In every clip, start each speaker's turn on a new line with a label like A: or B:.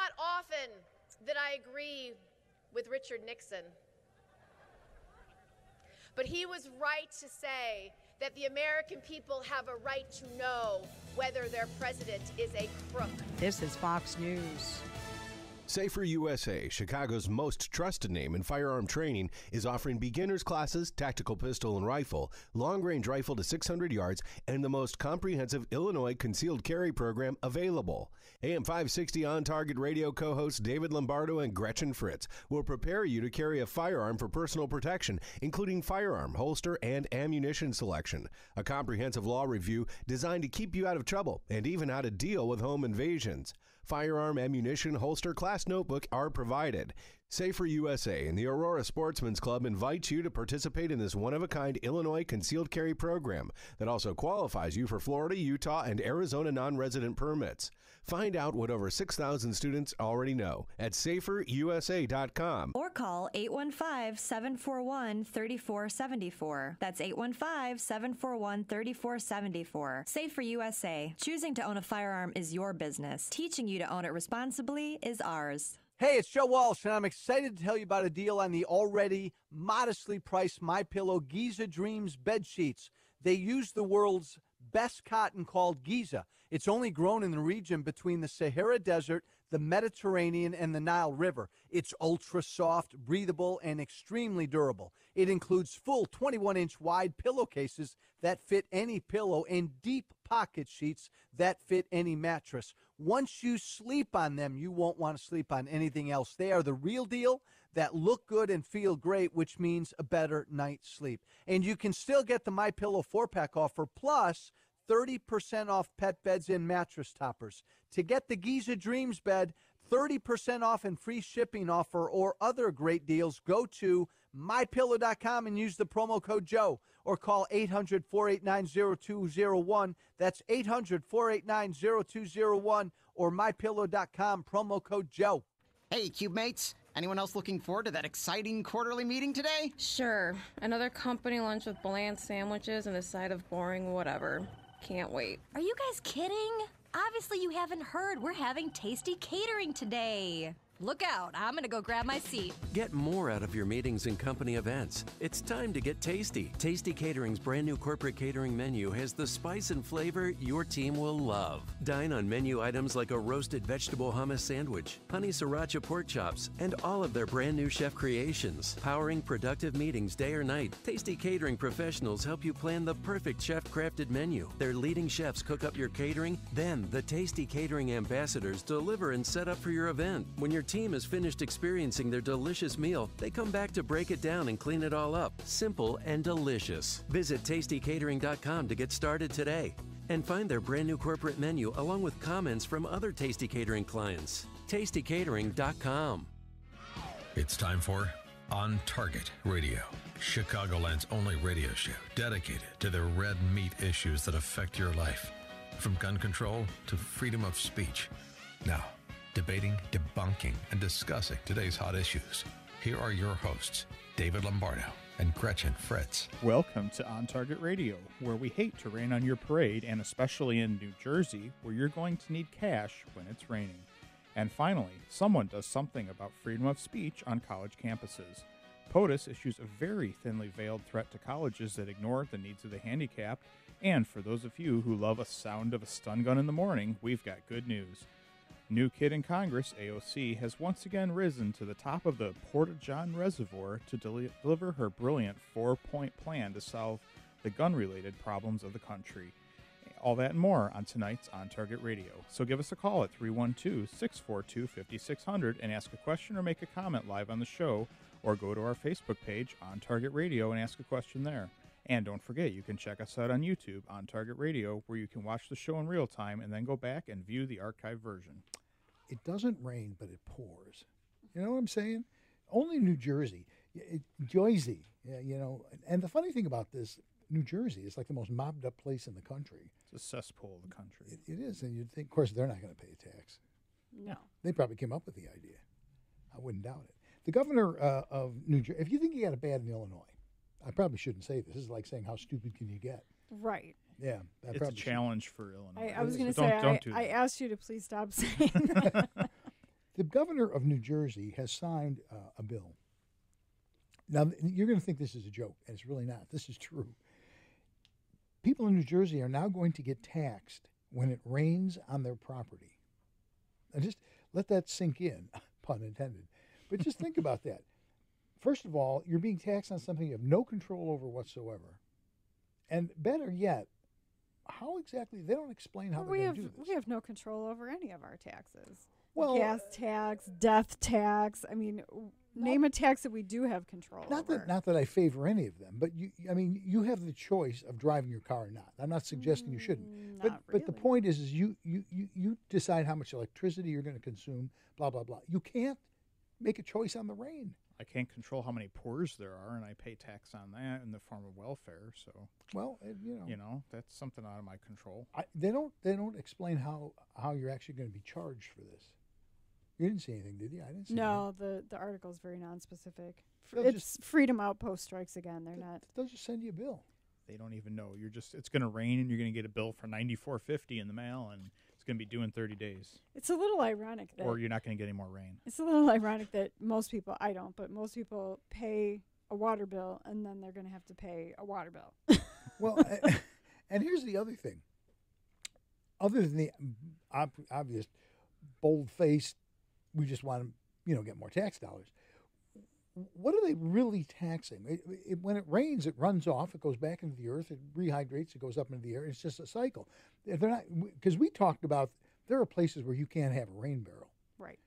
A: not often that I agree with Richard Nixon, but he was right to say that the American people have a right to know whether their president is a crook.
B: This is Fox News.
C: Safer USA, Chicago's most trusted name in firearm training, is offering beginners classes, tactical pistol and rifle, long-range rifle to 600 yards, and the most comprehensive Illinois concealed carry program available. AM 560 On Target radio co-hosts David Lombardo and Gretchen Fritz will prepare you to carry a firearm for personal protection, including firearm, holster, and ammunition selection. A comprehensive law review designed to keep you out of trouble and even how to deal with home invasions. Firearm, ammunition, holster, class notebook are provided. Safer USA and the Aurora Sportsman's Club invite you to participate in this one-of-a-kind Illinois concealed carry program that also qualifies you for Florida, Utah, and Arizona non-resident permits. Find out what over 6,000 students already know at saferusa.com.
D: Or call 815-741-3474. That's 815-741-3474. Safer USA. Choosing to own a firearm is your business. Teaching you to own it responsibly is ours.
E: Hey, it's Joe Walsh, and I'm excited to tell you about a deal on the already modestly priced MyPillow Giza Dreams bed sheets. They use the world's best cotton called Giza. It's only grown in the region between the Sahara Desert, the Mediterranean, and the Nile River. It's ultra soft, breathable, and extremely durable. It includes full 21-inch wide pillowcases that fit any pillow and deep pocket sheets that fit any mattress. Once you sleep on them, you won't want to sleep on anything else. They are the real deal that look good and feel great, which means a better night's sleep. And you can still get the MyPillow 4-pack offer plus 30% off pet beds and mattress toppers. To get the Giza Dreams bed, 30% off and free shipping offer or other great deals, go to MyPillow.com and use the promo code Joe or call 800-489-0201. That's 800-489-0201 or MyPillow.com, promo code Joe.
F: Hey, CubeMates. Anyone else looking forward to that exciting quarterly meeting today?
G: Sure. Another company lunch with bland sandwiches and a side of boring whatever. Can't wait.
D: Are you guys kidding? Obviously you haven't heard. We're having tasty catering today. Look out, I'm going to go grab my seat.
H: Get more out of your meetings and company events. It's time to get tasty. Tasty Catering's brand new corporate catering menu has the spice and flavor your team will love. Dine on menu items like a roasted vegetable hummus sandwich, honey sriracha pork chops, and all of their brand new chef creations. Powering productive meetings day or night, Tasty Catering professionals help you plan the perfect chef-crafted menu. Their leading chefs cook up your catering, then the Tasty Catering ambassadors deliver and set up for your event. When your team is finished experiencing their delicious meal, they come back to break it down and clean it all up. Simple and delicious. Visit tastycatering.com to get started today and find their brand new corporate menu along with comments from other Tasty Catering clients. tastycatering.com.
I: It's time for On Target Radio, Chicagoland's only radio show dedicated to the red meat issues that affect your life, from gun control to freedom of speech. Now, debating, debunking, and discussing today's hot issues. Here are your hosts, David Lombardo and Gretchen Fritz.
J: Welcome to On Target Radio, where we hate to rain on your parade, and especially in New Jersey, where you're going to need cash when it's raining. And finally, someone does something about freedom of speech on college campuses. POTUS issues a very thinly veiled threat to colleges that ignore the needs of the handicapped, and for those of you who love a sound of a stun gun in the morning, we've got good news. New kid in Congress, AOC, has once again risen to the top of the Porta John Reservoir to deliver her brilliant 4-point plan to solve the gun-related problems of the country. All that and more on tonight's On Target Radio. So give us a call at 312-642-5600 and ask a question or make a comment live on the show, or go to our Facebook page, On Target Radio, and ask a question there. And don't forget, you can check us out on YouTube, On Target Radio, where you can watch the show in real time and then go back and view the archived version.
K: It doesn't rain, but it pours. You know what I'm saying? Only New Jersey. Jersey, you know. And the funny thing about this, New Jersey is like the most mobbed up place in the country.
J: It's a cesspool of the country.
K: It is, and you'd think, of course, they're not going to pay a tax.
J: No.
K: They probably came up with the idea. I wouldn't doubt it. The governor of New Jersey, if you think you got it bad in Illinois, I probably shouldn't say this. This is like saying, how stupid can you get?
L: Right.
K: Yeah.
J: It's a challenge for Illinois.
L: I was going to
J: don't
L: say,
J: do
L: I
J: that.
L: asked you to please stop saying that.
K: governor of New Jersey has signed a bill. Now, you're going to think this is a joke, and it's really not. This is true. People in New Jersey are now going to get taxed when it rains on their property. And just let that sink in, pun intended. But just think about that. First of all, you're being taxed on something you have no control over whatsoever. And better yet, how exactly, they don't explain how they're going to do this.
L: We have no control over any of our taxes.
K: Well,
L: gas tax, death tax. I mean, name a tax that we do have control over.
K: Not that I favor any of them, but you have the choice of driving your car or not. I'm not suggesting you shouldn't. But the point is you decide how much electricity you're going to consume, blah, blah, blah. You can't make a choice on the rain.
J: I can't control how many poors there are, and I pay tax on that in the form of welfare. So,
K: well,
J: that's something out of my control.
K: They don't explain how you're actually going to be charged for this. You didn't see anything, did you? I didn't see.
L: No,
K: anything.
L: the article is very nonspecific. It's Freedom Outpost strikes again. They're not.
K: They'll just send you a bill.
J: They don't even know. It's going to rain, and you're going to get a bill for $94.50 in the mail, and it's going to be due in 30 days.
L: It's a little ironic that.
J: Or you're not going to get any more rain.
L: It's a little ironic that most people, I don't, but most people pay a water bill, and then they're going to have to pay a water bill.
K: Well, and here's the other thing. Other than the obvious bold-faced, we just want to, get more tax dollars. What are they really taxing? When it rains, it runs off, it goes back into the earth, it rehydrates, it goes up into the air. It's just a cycle. They're not, because we talked about there are places where you can't have a rain barrel.
L: Right.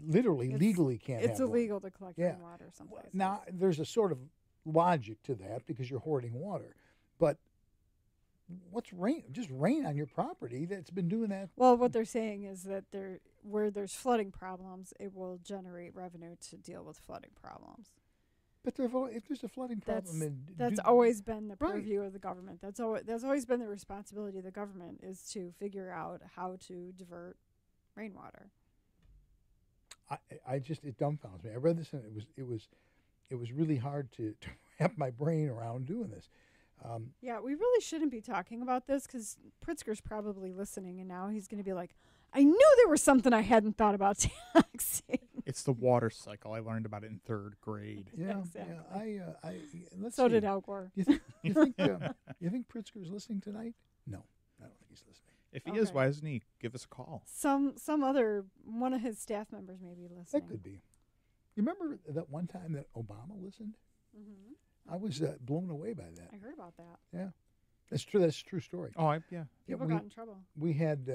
K: Literally, legally can't have
L: It's illegal to collect rainwater someplace.
K: Now, there's a sort of logic to that because you're hoarding water. But what's rain? Just rain on your property that's been doing that.
L: Well, what they're saying is that where there's flooding problems, it will generate revenue to deal with flooding problems.
K: But if there's a flooding problem,
L: that's always been the purview of the government. That's always been the responsibility of the government is to figure out how to divert rainwater.
K: It dumbfounds me. I read this and it was really hard to wrap my brain around doing this.
L: Yeah, we really shouldn't be talking about this because Pritzker's probably listening, and now he's going to be like, I knew there was something I hadn't thought about taxing.
J: It's the water cycle. I learned about it in 3rd grade.
K: Yeah,
L: exactly.
K: yeah. Let's
L: so
K: see.
L: did Al Gore.
K: You think Pritzker's listening tonight? No, I don't think he's listening.
J: If he is, why doesn't he give us a call?
L: Some other one of his staff members may be listening.
K: That could be. You remember that one time that Obama listened?
L: Mm-hmm.
K: I was blown away by that.
L: I heard about that.
K: Yeah, that's true. That's a true story.
J: Oh, yeah.
L: People got in trouble.
K: We had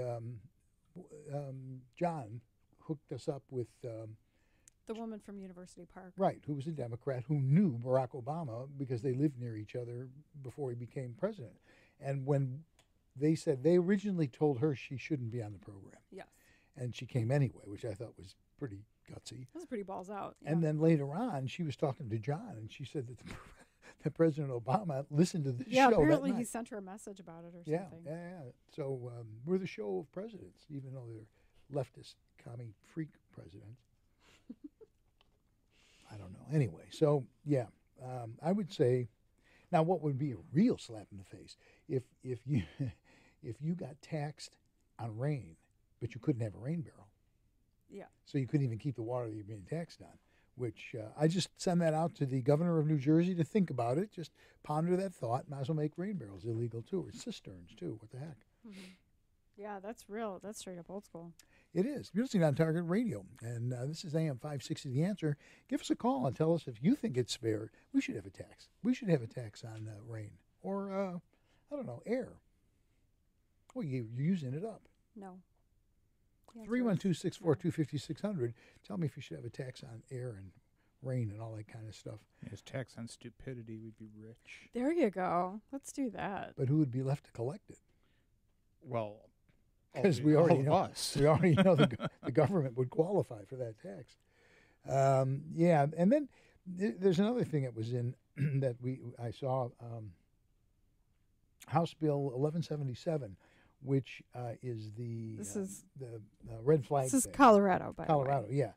K: John hooked us up with
L: the woman from University Park,
K: right? Who was a Democrat who knew Barack Obama because they lived near each other before he became president. And when they said they originally told her she shouldn't be on the program,
L: yes,
K: and she came anyway, which I thought was pretty gutsy.
L: That was pretty balls out. Yeah.
K: And then later on, she was talking to John, and she said that President Obama listened to this show.
L: Yeah, apparently
K: that night.
L: he sent her a message about it or something.
K: Yeah. So we're the show of presidents, even though they're leftist, commie freak presidents. I don't know. Anyway, so yeah, I would say, now what would be a real slap in the face if you got taxed on rain, but you couldn't have a rain barrel.
L: Yeah.
K: So you couldn't even keep the water that you're being taxed on, which I just send that out to the governor of New Jersey to think about it. Just ponder that thought. Might as well make rain barrels illegal, too, or cisterns, too. What the heck?
L: Mm-hmm. Yeah, that's real. That's straight up old school.
K: It is. You're listening on Target Radio, and this is AM 560 The Answer. Give us a call and tell us if you think it's fair. We should have a tax. We should have a tax on rain or, I don't know, air. Well, you're using it up.
L: No.
K: 312-642-5600. Tell me if you should have a tax on air and rain and all that kind of stuff.
J: Yes, tax on stupidity. We'd be rich.
L: There you go. Let's do that.
K: But who would be left to collect it?
J: Well,
K: because we already know
J: us.
K: We already know the government would qualify for that tax. Yeah, and then there's another thing that was in that I saw House Bill 1177. Which is the red flag.
L: This is
K: thing.
L: Colorado, by
K: Colorado,
L: the way.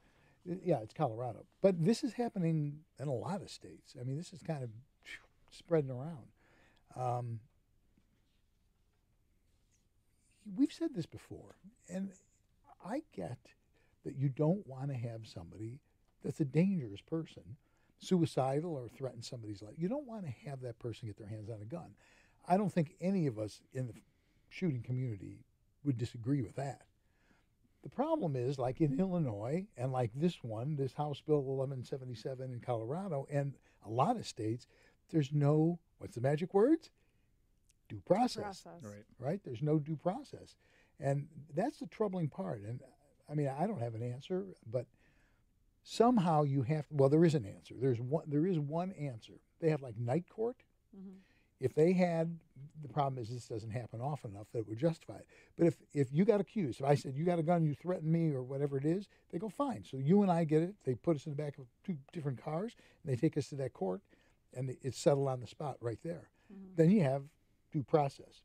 K: yeah, it's Colorado. But this is happening in a lot of states. I mean, this is kind of spreading around. We've said this before, and I get that you don't want to have somebody that's a dangerous person, suicidal or threaten somebody's life. You don't want to have that person get their hands on a gun. I don't think any of us in the shooting community would disagree with that. The problem is, like in Illinois and like this House Bill 1177 in Colorado and a lot of states, there's no, what's the magic words? Due process. Right? There's no due process. And that's the troubling part. And I mean, I don't have an answer, but somehow you have, well, there is an answer. There is one answer. They have like night court. Mm-hmm. If they had, the problem is this doesn't happen often enough that it would justify it. But if you got accused, if I said, you got a gun, you threatened me or whatever it is, they go, fine. So you and I get it. They put us in the back of 2 different cars, and they take us to that court, and it's settled on the spot right there. Mm-hmm. Then you have due process.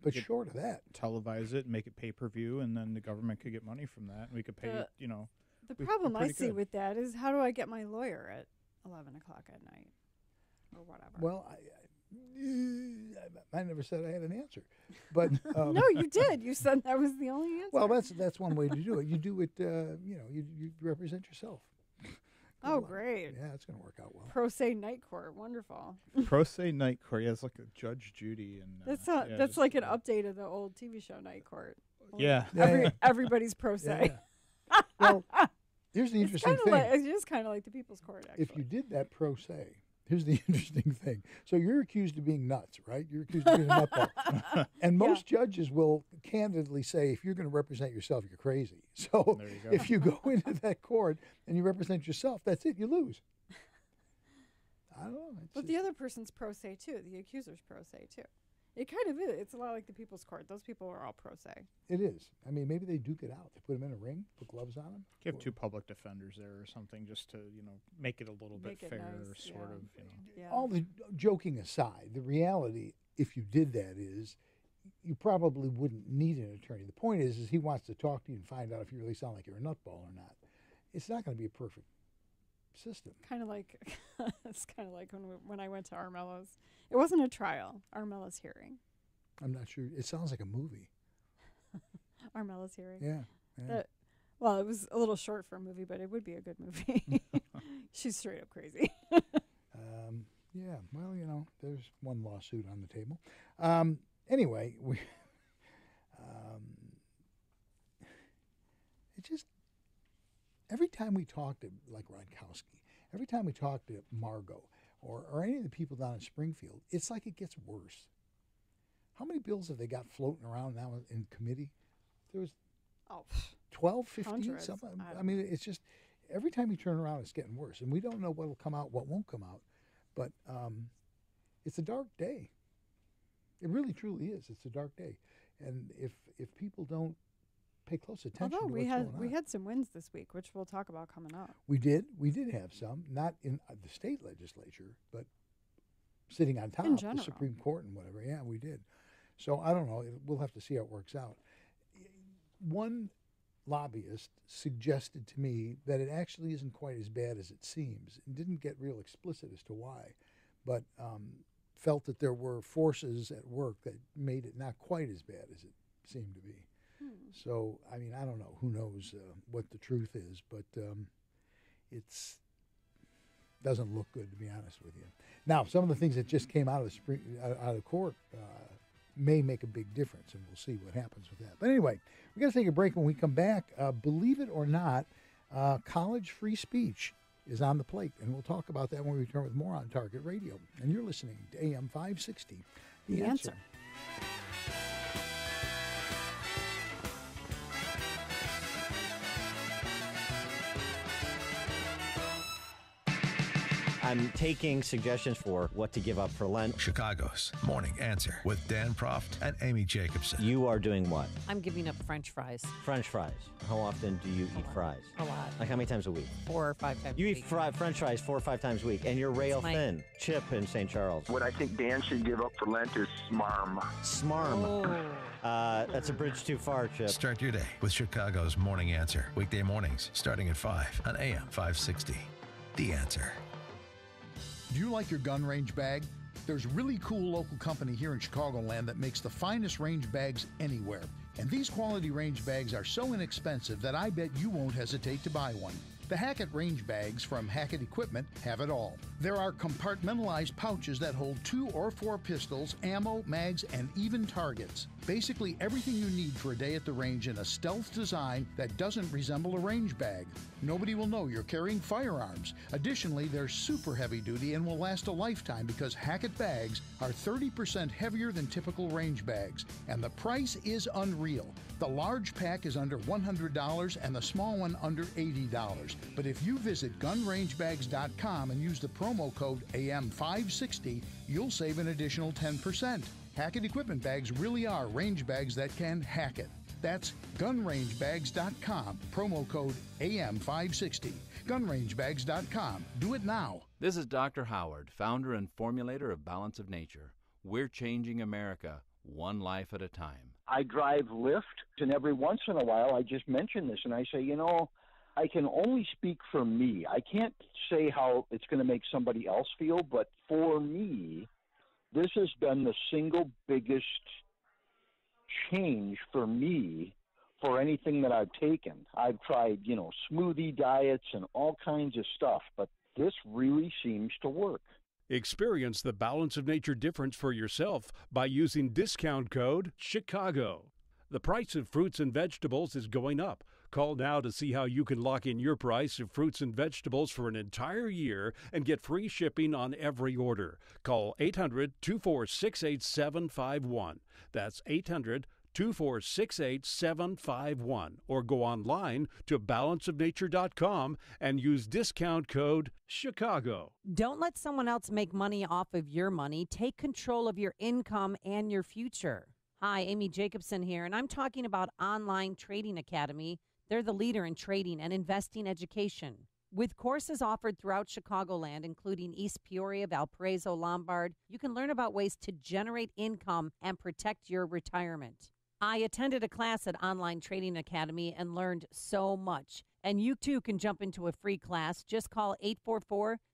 K: But short of that.
J: Televise it, make it pay-per-view, and then the government could get money from that. And we could pay,
L: The problem I see with that is, how do I get my lawyer at 11 o'clock at night or whatever?
K: Well, I never said I had an answer, but
L: no, you did. You said that was the only answer.
K: Well, that's one way to do it. You do it. You represent yourself.
L: Oh, great!
K: Yeah, it's going to work out well.
L: Pro se night court, wonderful.
J: Pro se night court. Yeah, it's like a Judge Judy and
L: that's like an update of the old TV show Night Court.
J: Yeah,
L: everybody's pro se.
K: Yeah. Well, here's the interesting thing.
L: It is kind of like the People's Court. Actually,
K: if you did that pro se. Here's the interesting thing. So you're accused of being nuts, right? You're accused of being a nutball. And most judges will candidly say, if you're going to represent yourself, you're crazy. So if you go into that court and you represent yourself, that's it. You lose. I don't know.
L: But the other person's pro se, too. The accuser's pro se, too. It kind of is. It's a lot like the People's Court. Those people are all pro se.
K: It is. I mean, maybe they duke it out. They put them in a ring, put gloves on them.
J: Give 2 public defenders there or something just to, make it a little bit fair, nice, sort of,
L: Yeah.
K: All the joking aside, the reality, if you did that, is you probably wouldn't need an attorney. The point is he wants to talk to you and find out if you really sound like you're a nutball or not. It's not going to be a perfect system.
L: Kind of like, it's kind of like when I went to Armello's. It wasn't a trial. Armello's hearing.
K: I'm not sure. It sounds like a movie.
L: Armello's hearing.
K: Yeah.
L: Well, it was a little short for a movie, but it would be a good movie. She's straight up crazy.
K: Yeah. Well, there's one lawsuit on the table. Anyway, it just, every time we talk to, like Rodkowski, every time we talk to Margot or any of the people down in Springfield, it's like it gets worse. How many bills have they got floating around now in committee? There was 12, 15,
L: hundreds.
K: something. I mean, it's just, every time you turn around, it's getting worse. And we don't know what will come out, what won't come out. But it's a dark day. It really, truly is. It's a dark day. And if people don't pay close attention to what's going on.
L: We had some wins this week, which we'll talk about coming up.
K: We did have some, not in the state legislature, but sitting on top of the Supreme Court and whatever. Yeah, we did. So I don't know. We'll have to see how it works out. One lobbyist suggested to me that it actually isn't quite as bad as it seems, and didn't get real explicit as to why, but felt that there were forces at work that made it not quite as bad as it seemed to be. So, I mean, I don't know. Who knows what the truth is, but it's doesn't look good, to be honest with you. Now, some of the things that just came out of the court may make a big difference, and we'll see what happens with that. But anyway, we're going to take a break. When we come back, believe it or not, college free speech is on the plate, and we'll talk about that when we return with more on Target Radio. And you're listening to AM 560, The Answer.
M: I'm taking suggestions for what to give up for Lent.
I: Chicago's Morning Answer with Dan Proft and Amy Jacobson.
M: You are doing what?
B: I'm giving up French fries.
M: French fries. How often do you eat fries?
B: A lot.
M: Like how many times a week?
B: 4 or 5 times
M: you
B: a
M: eat
B: week.
M: French fries 4 or 5 times a week, and you're rail thin. Chip in St. Charles.
N: What I think Dan should give up for Lent is smarm.
M: Smarm. That's a bridge too far, Chip.
I: Start your day with Chicago's Morning Answer. Weekday mornings starting at 5 on AM 560. The Answer.
O: Do you like your gun range bag? There's a really cool local company here in Chicagoland that makes the finest range bags anywhere. And these quality range bags are so inexpensive that I bet you won't hesitate to buy one. The Hackett range bags from Hackett Equipment have it all. There are compartmentalized pouches that hold 2 or 4 pistols, ammo, mags, and even targets. Basically everything you need for a day at the range in a stealth design that doesn't resemble a range bag. Nobody will know you're carrying firearms. Additionally, they're super heavy duty and will last a lifetime because Hackett bags are 30% heavier than typical range bags. And the price is unreal. The large pack is under $100 and the small one under $80. But if you visit gunrangebags.com and use the promo code AM560, you'll save an additional 10%. Hackett equipment bags really are range bags that can hack it. That's gunrangebags.com, promo code AM560. Gunrangebags.com. Do it now.
P: This is Dr. Howard, founder and formulator of Balance of Nature. We're changing America, one life at a time.
N: I drive Lyft, and every once in a while I just mention this, and I say, I can only speak for me. I can't say how it's going to make somebody else feel, but for me, this has been the single biggest change for me for anything that I've taken. I've tried, smoothie diets and all kinds of stuff, but this really seems to work.
Q: Experience the Balance of Nature difference for yourself by using discount code CHICAGO. The price of fruits and vegetables is going up. Call now to see how you can lock in your price of fruits and vegetables for an entire year and get free shipping on every order. Call 800-246-8751. That's 800-246-8751. Or go online to balanceofnature.com and use discount code CHICAGO.
B: Don't let someone else make money off of your money. Take control of your income and your future. Hi, Amy Jacobson here, and I'm talking about Online Trading Academy. They're the leader in trading and investing education. With courses offered throughout Chicagoland, including East Peoria, Valparaiso, Lombard, you can learn about ways to generate income and protect your retirement. I attended a class at Online Trading Academy and learned so much. And you too can jump into a free class. Just call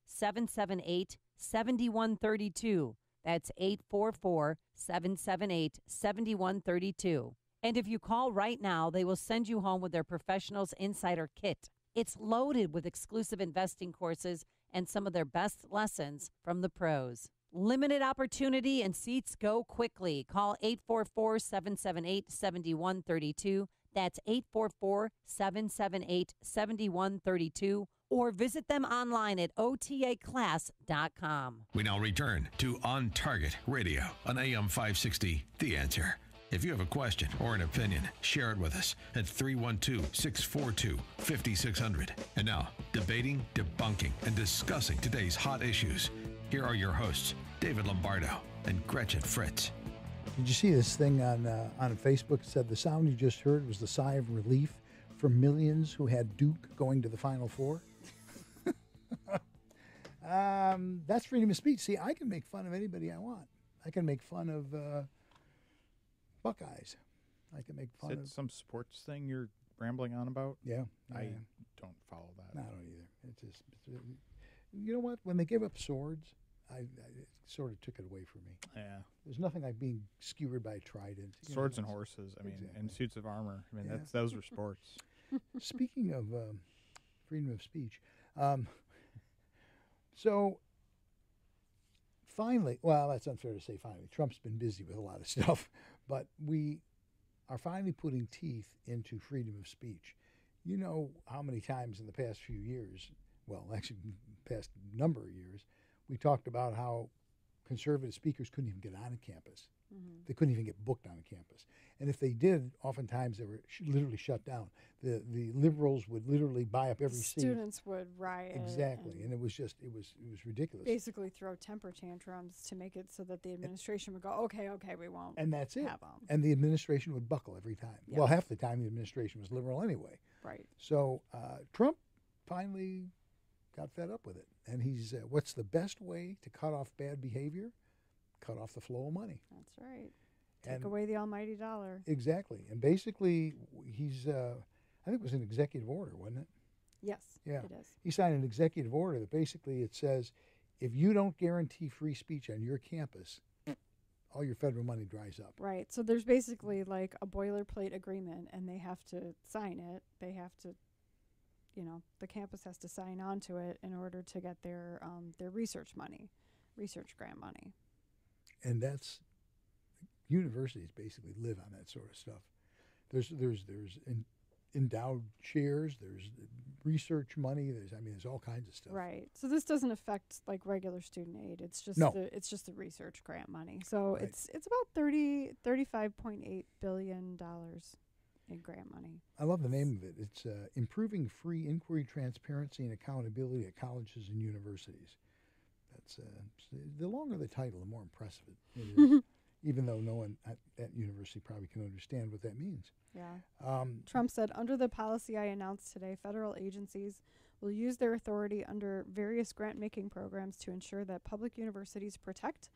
B: 844-778-7132. That's 844-778-7132. And if you call right now, they will send you home with their Professionals Insider Kit. It's loaded with exclusive investing courses and some of their best lessons from the pros. Limited opportunity and seats go quickly. Call 844-778-7132. That's 844-778-7132. Or visit them online at otaclass.com.
I: We now return to On Target Radio on AM 560, The Answer. If you have a question or an opinion, share it with us at 312-642-5600. And now, debating, debunking, and discussing today's hot issues. Here are your hosts, David Lombardo and Gretchen Fritz.
K: Did you see this thing on Facebook? It said the sound you just heard was the sigh of relief for millions who had Duke going to the Final Four? That's freedom of speech. See, I can make fun of anybody I want. I can make fun of Buckeyes. I can make fun of
J: some sports thing you're rambling on about.
K: Yeah,
J: I don't follow that.
K: No, I don't either. It's just, you know what? When they gave up swords, it sort of took it away from me.
J: Yeah,
K: there's nothing like being skewered by a trident.
J: Swords and horses. I mean, and suits of armor. I mean, those were sports.
K: Speaking of freedom of speech, so finally, well, that's unfair to say finally. Trump's been busy with a lot of stuff, but we are finally putting teeth into freedom of speech. You know how many times in the past few years, well, actually past number of years, we talked about how conservative speakers couldn't even get on a campus. Mm-hmm. They couldn't even get booked on a campus. And if they did, oftentimes they were literally shut down. The liberals would literally buy up every seat.
L: Students would riot.
K: Exactly. And it was ridiculous.
L: Basically throw temper tantrums to make it so that the administration would go, okay, we won't.
K: And that's it.
L: Have them.
K: And the administration would buckle every time. Yes. Well, half the time the administration was liberal anyway.
L: Right.
K: So Trump finally got fed up with it. And he's, what's the best way to cut off bad behavior? Cut off the flow of money.
L: That's right. Take away the almighty dollar.
K: Exactly. And basically, he's, I think it was an executive order, wasn't it?
L: Yes,
K: yeah.
L: It is.
K: He signed an executive order that basically it says, if you don't guarantee free speech on your campus, all your federal money dries up.
L: Right. So there's basically like a boilerplate agreement, and they have to sign it. They have to, the campus has to sign on to it in order to get their research grant money.
K: And that's universities basically live on that sort of stuff. There's endowed shares. There's research money. There's all kinds of stuff.
L: Right. So this doesn't affect like regular student aid. It's just the research grant money. So
K: Right.
L: it's about $35.8 billion in grant money.
K: I love the name of it. It's Improving Free Inquiry, Transparency, and Accountability at Colleges and Universities. That's the longer the title, the more impressive it is. Even though no one at university probably can understand what that means.
L: Yeah. Trump said, under the policy I announced today, federal agencies will use their authority under various grant-making programs to ensure that public universities protect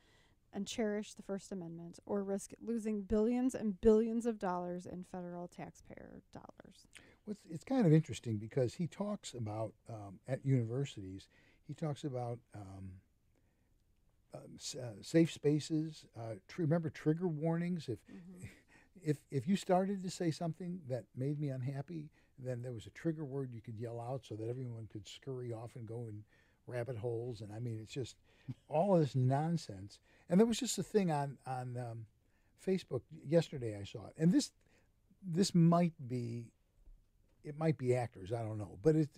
L: and cherish the First Amendment or risk losing billions and billions of dollars in federal taxpayer dollars.
K: It's kind of interesting because he talks about, at universities, he talks about safe spaces. Remember trigger warnings. If you started to say something that made me unhappy, then there was a trigger word you could yell out so that everyone could scurry off and go in rabbit holes. And it's just all of this nonsense. And there was just a thing on Facebook yesterday. I saw it, and this might be actors. I don't know, but it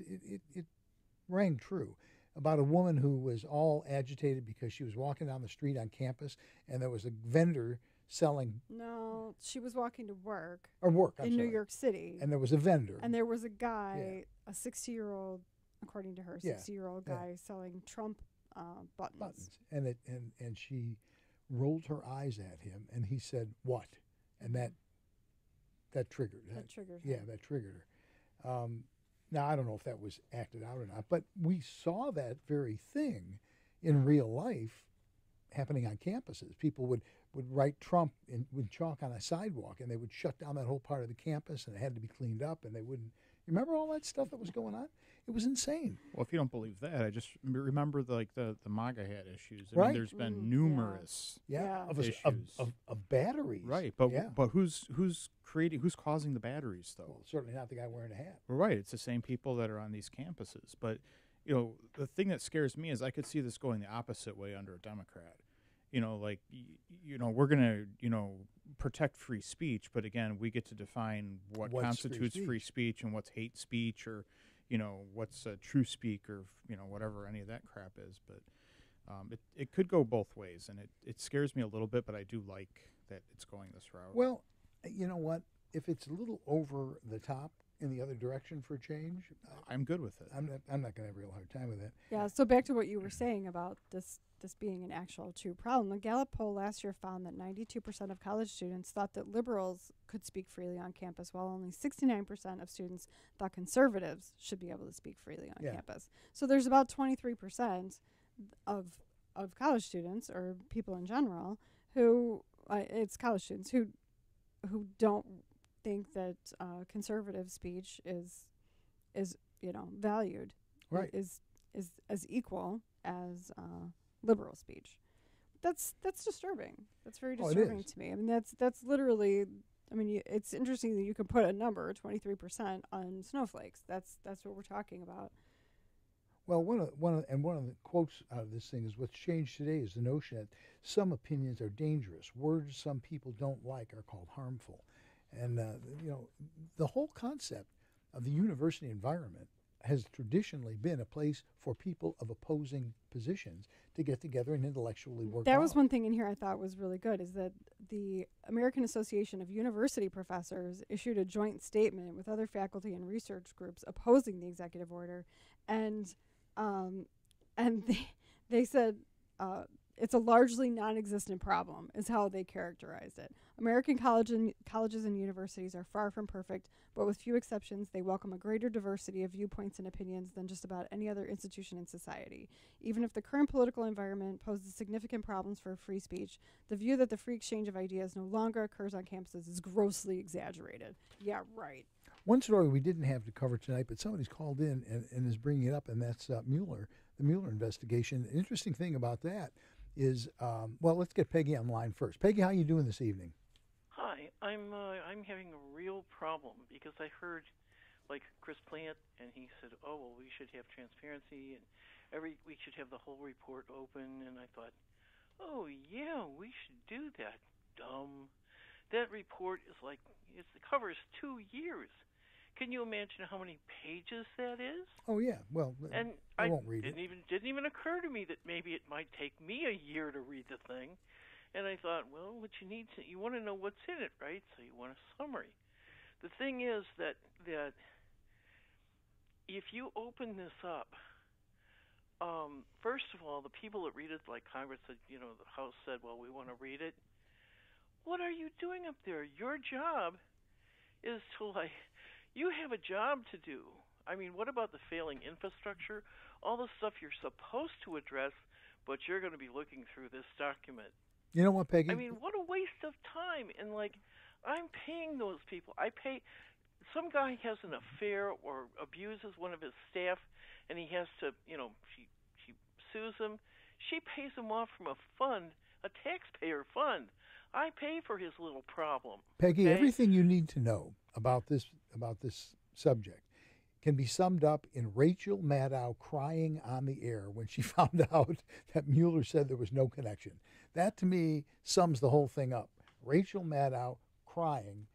K: rang true. About a woman who was all agitated because she was walking down the street on campus and there was a vendor selling.
L: No, she was walking to work.
K: In
L: New York City.
K: And there was a vendor.
L: And there was a guy, a 60-year-old, according to her, 60-year-old guy selling Trump buttons.
K: And she rolled her eyes at him and he said, "What?" And that triggered.
L: That triggered her.
K: Yeah, that triggered her. Now, I don't know if that was acted out or not, but we saw that very thing in real life happening on campuses. People would write Trump with chalk on a sidewalk, and they would shut down that whole part of the campus, and it had to be cleaned up, and they wouldn't. Remember all that stuff that was going on? It was insane.
J: Well, if you don't believe that, I just remember the MAGA hat issues.
K: Right.
J: There's been numerous issues
K: of batteries.
J: Right, but who's causing the batteries though?
K: Well, certainly not the guy wearing a hat.
J: Well, right, it's the same people that are on these campuses. But the thing that scares me is I could see this going the opposite way under a Democrat. We're going to, protect free speech, but again, we get to define what constitutes free speech and what's hate speech or, what's true speak or, whatever any of that crap is. But it could go both ways, and it scares me a little bit, but I do like that it's going this route.
K: Well, you know what? If it's a little over the top in the other direction for a change,
J: I'm good with it.
K: I'm not going to have a real hard time with that.
L: Yeah, so back to what you were saying about this being an actual true problem. The Gallup poll last year found that 92% of college students thought that liberals could speak freely on campus, while only 69% of students thought conservatives should be able to speak freely on campus. So there's about 23% of college students or people in general who it's college students who don't think that conservative speech is valued,
K: right?
L: Is as equal as liberal speech. That's disturbing. That's very disturbing to me. I mean, that's literally. I mean, it's interesting that you can put a number, 23%, on snowflakes. That's what we're talking about.
K: Well, one of the quotes out of this thing is what's changed today is the notion that some opinions are dangerous. Words some people don't like are called harmful. And, the whole concept of the university environment has traditionally been a place for people of opposing positions to get together and intellectually work
L: That
K: out.
L: was one thing in here I thought was really good, is that the American Association of University Professors issued a joint statement with other faculty and research groups opposing the executive order. And they said it's a largely non-existent problem, is how they characterized it. American colleges and universities are far from perfect, but with few exceptions, they welcome a greater diversity of viewpoints and opinions than just about any other institution in society. Even if the current political environment poses significant problems for free speech, the view that the free exchange of ideas no longer occurs on campuses is grossly exaggerated. Yeah, right.
K: One story we didn't have to cover tonight, but somebody's called in and is bringing it up, and that's Mueller, the Mueller investigation. An interesting thing about that is, well, let's get Peggy on the line first. Peggy, how you doing this evening?
R: Hi, I'm having a real problem because I heard, like, Chris Plant, and he said, oh, well, we should have transparency, and we should have the whole report open, and I thought, oh, yeah, we should do that. Dumb. That report is like, it covers 2 years. Can you imagine how many pages that is?
K: Oh, yeah. Well,
R: And
K: I won't read it.
R: Didn't even occur to me that maybe it might take me a year to read the thing. And I thought, well, what you need to, you want to know what's in it, right? So you want a summary. The thing is that if you open this up, first of all, the people that read it, like Congress said, the House said, well, we want to read it. What are you doing up there? Your job is to, you have a job to do. I mean, what about the failing infrastructure? All the stuff you're supposed to address, but you're going to be looking through this document.
K: You know what, Peggy?
R: I mean, what a waste of time. And, I'm paying those people. Some guy has an affair or abuses one of his staff, and he has to, she sues him. She pays him off from a fund, a taxpayer fund. I pay for his little problem.
K: Peggy,
R: okay?
K: Everything you need to know about this subject can be summed up in Rachel Maddow crying on the air when she found out that Mueller said there was no connection. That, to me, sums the whole thing up. Rachel Maddow crying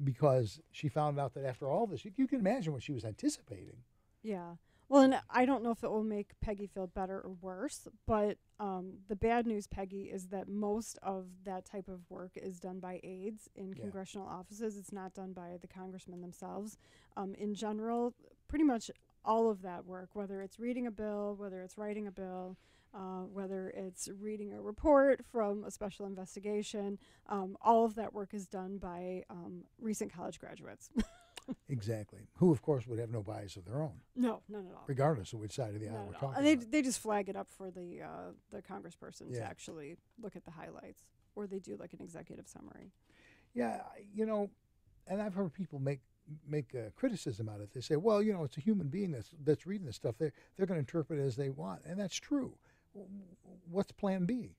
K: because she found out that after all this, you can imagine what she was anticipating.
L: Yeah. Well, and I don't know if it will make Peggy feel better or worse, but the bad news, Peggy, is that most of that type of work is done by aides in congressional offices. It's not done by the congressmen themselves. In general, pretty much all of that work, whether it's reading a bill, whether it's writing a bill, whether it's reading a report from a special investigation, all of that work is done by recent college graduates.
K: Exactly. Who, of course, would have no bias of their own.
L: No, none at all.
K: Regardless of which side of the aisle we're talking
L: about. They just flag it up for the congressperson to
K: Yeah.
L: actually look at the highlights, or they do like an executive summary.
K: Yeah, and I've heard people make criticism out of it. They say, well, it's a human being that's reading this stuff. They're going to interpret it as they want, and that's true. What's Plan B?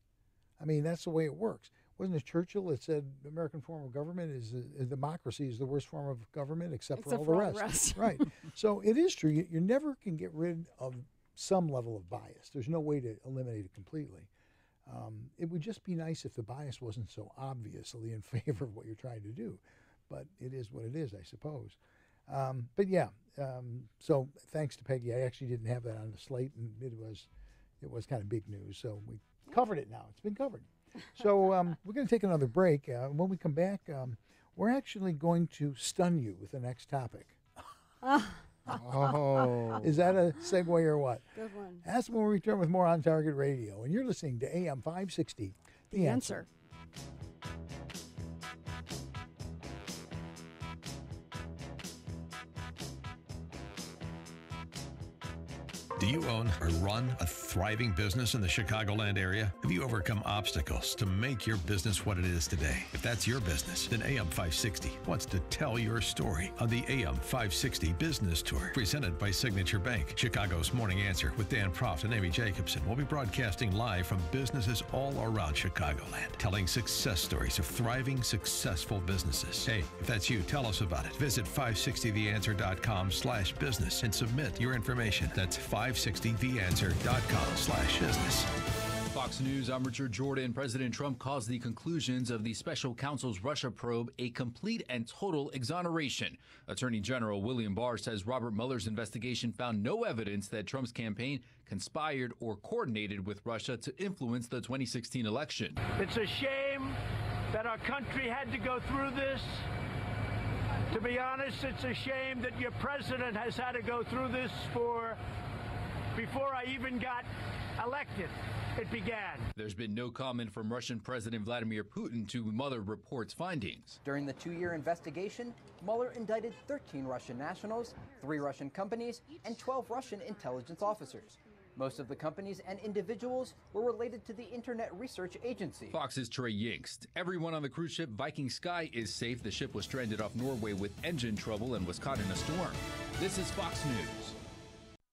K: I mean, that's the way it works. Wasn't it Churchill that said the American form of government is democracy is the worst form of government except for all the rest? Right. So it is true. You never can get rid of some level of bias. There's no way to eliminate it completely. It would just be nice if the bias wasn't so obviously in favor of what you're trying to do. But it is what it is, I suppose. But yeah, so thanks to Peggy. I actually didn't have that on the slate, and it was kind of big news. So we covered it now. It's been covered. So we're going to take another break. When we come back, we're actually going to stun you with the next topic. Oh. Is that a segue or what?
L: Good one.
K: That's when we return with more On Target Radio. And you're listening to AM 560, The Answer.
I: Do you own or run a thriving business in the Chicagoland area? Have you overcome obstacles to make your business what it is today? If that's your business, then AM 560 wants to tell your story on the AM 560 Business Tour, presented by Signature Bank. Chicago's Morning Answer with Dan Proft and Amy Jacobson will be broadcasting live from businesses all around Chicagoland, telling success stories of thriving, successful businesses. Hey, if that's you, tell us about it. Visit 560theanswer.com/business and submit your information. That's 560theanswer.com/business.
S: Fox News, I'm Richard Jordan. President Trump calls the conclusions of the special counsel's Russia probe a complete and total exoneration. Attorney General William Barr says Robert Mueller's investigation found no evidence that Trump's campaign conspired or coordinated with Russia to influence the 2016 election.
T: It's a shame that our country had to go through this. To be honest, it's a shame that your president has had to go through this before I even got elected. It began.
S: There's been no comment from Russian President Vladimir Putin to Mueller report's findings.
U: During the 2-year investigation, Mueller indicted 13 Russian nationals, 3 Russian companies, and 12 Russian intelligence officers. Most of the companies and individuals were related to the Internet Research Agency.
S: Fox's Trey Yingst. Everyone on the cruise ship Viking Sky is safe. The ship was stranded off Norway with engine trouble and was caught in a storm. This is Fox News.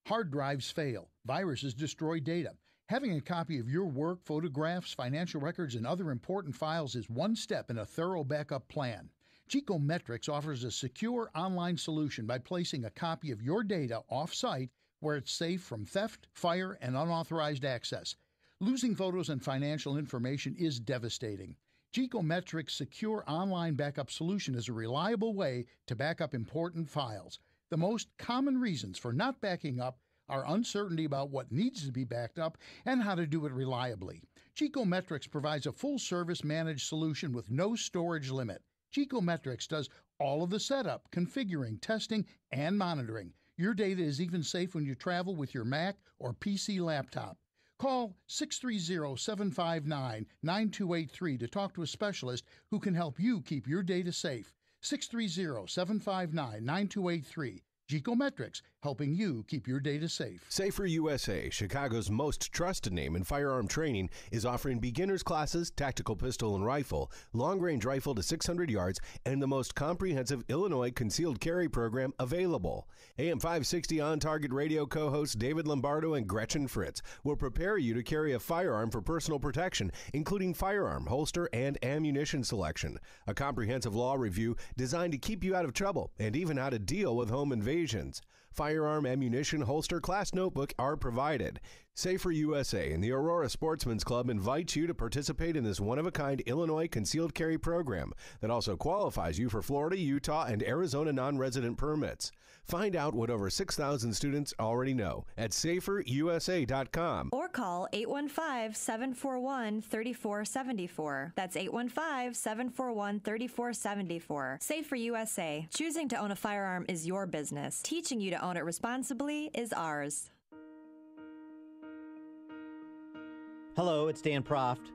O: Hard drives fail. Viruses destroy data. Having a copy of your work, photographs, financial records, and other important files is one step in a thorough backup plan. Geekometrics offers a secure online solution by placing a copy of your data off-site where it's safe from theft, fire, and unauthorized access. Losing photos and financial information is devastating. Geekometrics' secure online backup solution is a reliable way to back up important files. The most common reasons for not backing up are uncertainty about what needs to be backed up and how to do it reliably. Geekometrics provides a full-service managed solution with no storage limit. Geekometrics does all of the setup, configuring, testing, and monitoring. Your data is even safe when you travel with your Mac or PC laptop. Call 630-759-9283 to talk to a specialist who can help you keep your data safe. 630-759-9283. Geekometrics, helping you keep your data safe.
C: Safer USA, Chicago's most trusted name in firearm training, is offering beginners classes, tactical pistol and rifle, long-range rifle to 600 yards, and the most comprehensive Illinois concealed carry program available. AM 560 On Target Radio co-hosts David Lombardo and Gretchen Fritz will prepare you to carry a firearm for personal protection, including firearm, holster, and ammunition selection. A comprehensive law review designed to keep you out of trouble and even how to deal with home invasions. Firearm, ammunition, holster, class notebook are provided. Safer USA and the Aurora Sportsman's Club invites you to participate in this one-of-a-kind Illinois concealed carry program that also qualifies you for Florida, Utah, and Arizona non-resident permits. Find out what over 6,000 students already know at saferusa.com.
D: Or call 815-741-3474. That's 815-741-3474. Safer USA. Choosing to own a firearm is your business. Teaching you to own it responsibly is ours.
M: Hello, it's Dan Proft.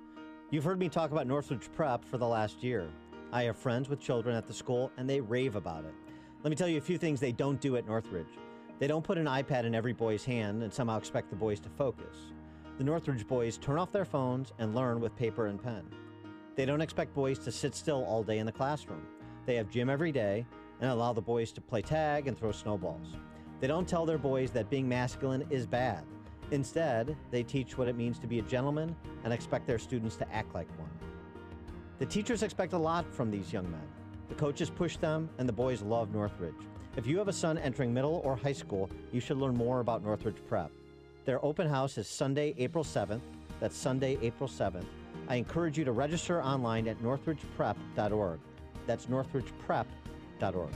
M: You've heard me talk about Northridge Prep for the last year. I have friends with children at the school, and they rave about it. Let me tell you a few things they don't do at Northridge. They don't put an iPad in every boy's hand and somehow expect the boys to focus. The Northridge boys turn off their phones and learn with paper and pen. They don't expect boys to sit still all day in the classroom. They have gym every day and allow the boys to play tag and throw snowballs. They don't tell their boys that being masculine is bad. Instead, they teach what it means to be a gentleman and expect their students to act like one. The teachers expect a lot from these young men. The coaches push them, and the boys love Northridge. If you have a son entering middle or high school, you should learn more about Northridge Prep. Their open house is Sunday, April 7th. That's Sunday, April 7th. I encourage you to register online at northridgeprep.org. That's northridgeprep.org.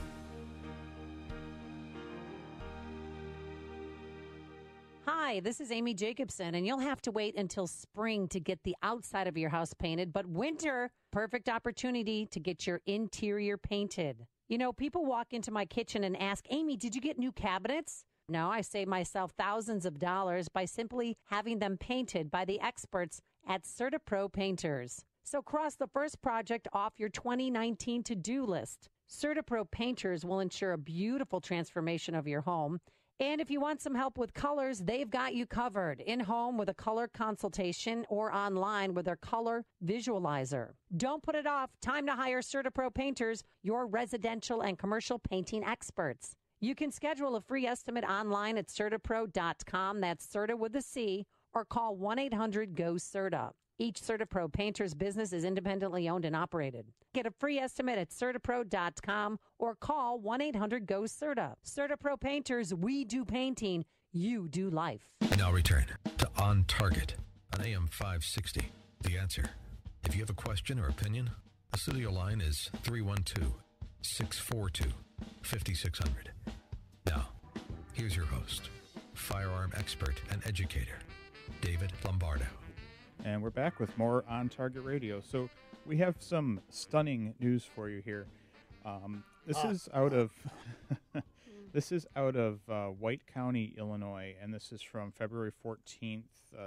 B: Hi, this is Amy Jacobson, and you'll have to wait until spring to get the outside of your house painted, but winter, perfect opportunity to get your interior painted. You know, people walk into my kitchen and ask, Amy, did you get new cabinets? No, I save myself thousands of dollars by simply having them painted by the experts at CertaPro Painters. So cross the first project off your 2019 to-do list. CertaPro Painters will ensure a beautiful transformation of your home. And if you want some help with colors, they've got you covered. In-home with a color consultation or online with their color visualizer. Don't put it off. Time to hire CertaPro Painters, your residential and commercial painting experts. You can schedule a free estimate online at CertaPro.com. That's Certa with a C, or call 1-800-GO-CERTA. Each CertaPro Painters business is independently owned and operated. Get a free estimate at CertaPro.com or call 1-800-GO-CERTA. CertaPro Painters, we do painting, you do life.
I: Now return to On Target on AM 560. The Answer. If you have a question or opinion, the studio line is 312-642-5600. Now, here's your host, firearm expert and educator, David Lombardo.
J: And we're back with more On Target Radio. So we have some stunning news for you here. This is out of White County, Illinois, and this is from February 14th,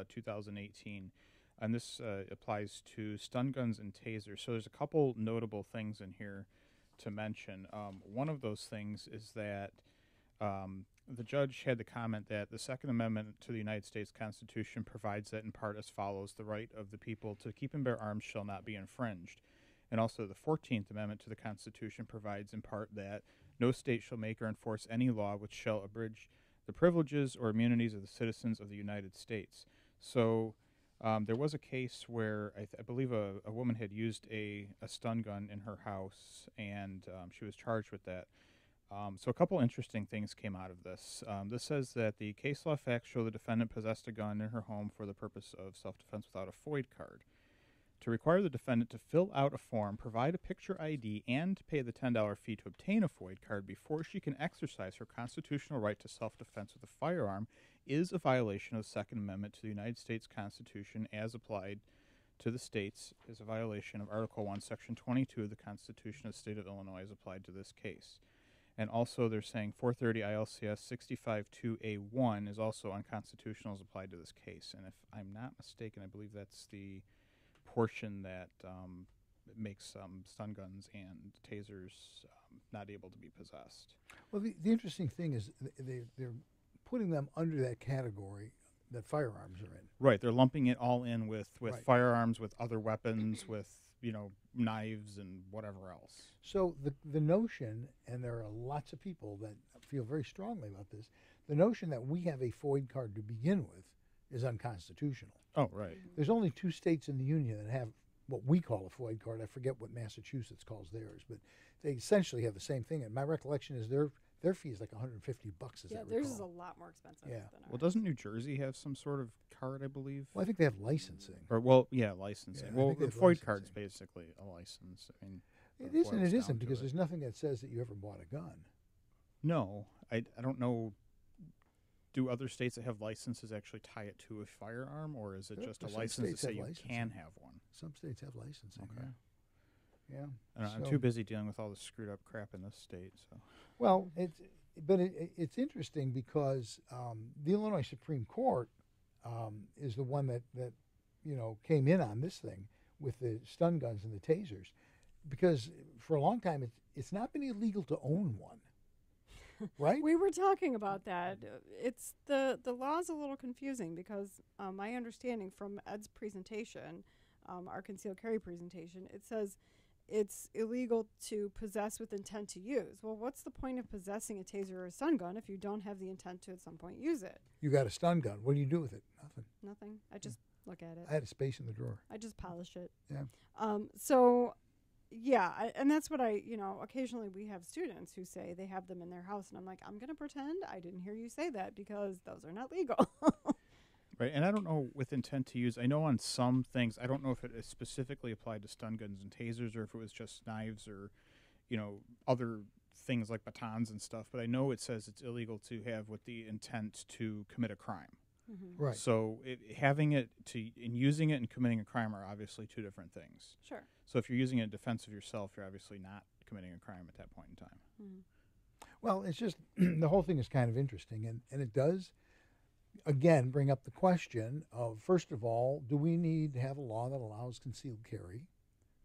J: 2018. And this applies to stun guns and tasers. So there's a couple notable things in here to mention. One of those things is that the judge had the comment that the Second Amendment to the United States Constitution provides that in part as follows: the right of the people to keep and bear arms shall not be infringed. And also the 14th Amendment to the Constitution provides in part that no state shall make or enforce any law which shall abridge the privileges or immunities of the citizens of the United States. So there was a case where I believe a woman had used a stun gun in her house, and she was charged with that. So a couple interesting things came out of this. This says that the case law facts show the defendant possessed a gun in her home for the purpose of self-defense without a FOID card. To require the defendant to fill out a form, provide a picture ID, and to pay the $10 fee to obtain a FOID card before she can exercise her constitutional right to self-defense with a firearm is a violation of the Second Amendment to the United States Constitution as applied to the states, is a violation of Article 1, Section 22 of the Constitution of the State of Illinois as applied to this case. And also they're saying 430 ILCS 65-2A1 is also unconstitutional as applied to this case. And if I'm not mistaken, I believe that's the portion that makes stun guns and tasers not able to be possessed.
K: Well, the interesting thing is they're putting them under that category that firearms are in.
J: Right, they're lumping it all in with firearms, with other weapons, with knives and whatever else.
K: So the notion, and there are lots of people that feel very strongly about this, the notion that we have a FOID card to begin with is unconstitutional.
J: Oh, right.
K: There's only 2 states in the union that have what we call a FOID card. I forget what Massachusetts calls theirs, but they essentially have the same thing. And my recollection is their fee is like $150.
L: Yeah, theirs is a lot more expensive.
K: Yeah.
L: Than
J: Well, doesn't New Jersey have some sort of card, I believe?
K: Well, I think they have licensing.
J: Licensing.
K: Yeah, I
J: well,
K: think they
J: the
K: have
J: FOID card's basically a license. I mean,
K: It is and it isn't, because there's nothing that says that you ever bought a gun.
J: No, I don't know. Do other states that have licenses actually tie it to a firearm, or is it just a license to say you can have one?
K: Some states have licensing.
J: Okay.
K: Yeah.
J: I don't know, I'm too busy dealing with all the screwed up crap in this state. So.
K: Well, it's interesting because the Illinois Supreme Court is the one that came in on this thing with the stun guns and the tasers, because for a long time it's not been illegal to own one. Right?
L: We were talking about that. It's the law's a little confusing because my understanding from Ed's presentation, our concealed carry presentation, it says it's illegal to possess with intent to use. Well, what's the point of possessing a taser or a stun gun if you don't have the intent to at some point use it?
K: You got a stun gun. What do you do with it? Nothing.
L: Nothing. I just look at it.
K: I had a space in the drawer.
L: I just polish it.
K: Yeah.
L: Yeah, and that's what occasionally we have students who say they have them in their house, and I'm like, I'm going to pretend I didn't hear you say that because those are not legal.
J: Right, and I don't know with intent to use. I know on some things, I don't know if it is specifically applied to stun guns and tasers or if it was just knives or, other things like batons and stuff, but I know it says it's illegal to have with the intent to commit a crime.
K: Mm-hmm. Right.
J: So having it and using it and committing a crime are obviously two different things.
L: Sure.
J: So if you're using it in defense of yourself, you're obviously not committing a crime at that point in time.
L: Mm-hmm.
K: Well, it's just the whole thing is kind of interesting, and it does, again, bring up the question of, first of all, do we need to have a law that allows concealed carry?